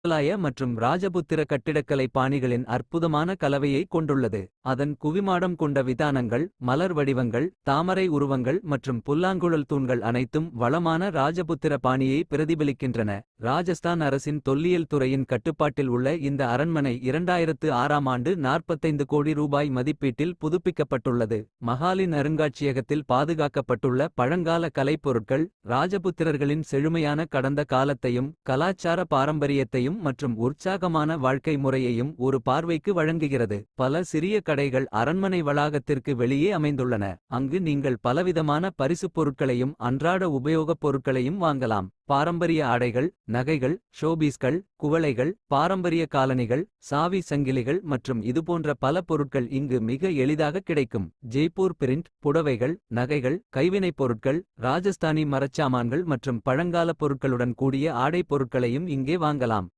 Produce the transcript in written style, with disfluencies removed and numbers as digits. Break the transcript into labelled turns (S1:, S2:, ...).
S1: முகலாய மற்றும் ராஜபுத்திர கட்டிடக்கலை பாணிகளின் அற்புதமான கலவையை கொண்டுள்ளது. அதன் குவிமாடம் கொண்ட விதானங்கள், மலர் வடிவங்கள், தாமரை உருவங்கள் மற்றும் புல்லாங்குழல் தூண்கள் அனைத்தும் வளமான ராஜபுத்திர பாணியை பிரதிபலிக்கின்றன. ராஜஸ்தான் அரசின் தொல்லியல் துறையின் கட்டுப்பாட்டில் உள்ள இந்த அரண்மனை 2006ஆம் ஆண்டு 45 கோடி ரூபாய் மதிப்பீட்டில் புதுப்பிக்கப்பட்டுள்ளது. மஹாலின் அருங்காட்சியகத்தில் பாதுகாக்கப்பட்டுள்ள பழங்கால கலைப்பொருட்கள் ராஜபுத்திரர்களின் செழுமையான கடந்த காலத்தையும் கலாச்சார பாரம்பரியத்தையும் மற்றும் உற்சாகமான வாழ்க்கை முறையையும் ஒரு பார்வைக்கு வழங்குகிறது. பல சிறிய கடைகள் அரண்மனை வளாகத்திற்கு வெளியே அமைந்துள்ளன. அங்கு நீங்கள் பலவிதமான பரிசுப் பொருட்களையும் அன்றாட உபயோகப் பொருட்களையும் வாங்கலாம். பாரம்பரிய ஆடைகள், நகைகள், ஷோபீஸ்கள், குவளைகள், பாரம்பரிய காலணிகள், சாவி சங்கிலிகள் மற்றும் இதுபோன்ற பல பொருட்கள் இங்கு மிக எளிதாக கிடைக்கும். ஜெய்ப்பூர் பிரிண்ட் புடவைகள், நகைகள், கைவினைப் பொருட்கள், ராஜஸ்தானி மரச்சாமான்கள் மற்றும் பழங்கால பொருட்களுடன் கூடிய ஆடை பொருட்களையும் இங்கே வாங்கலாம்.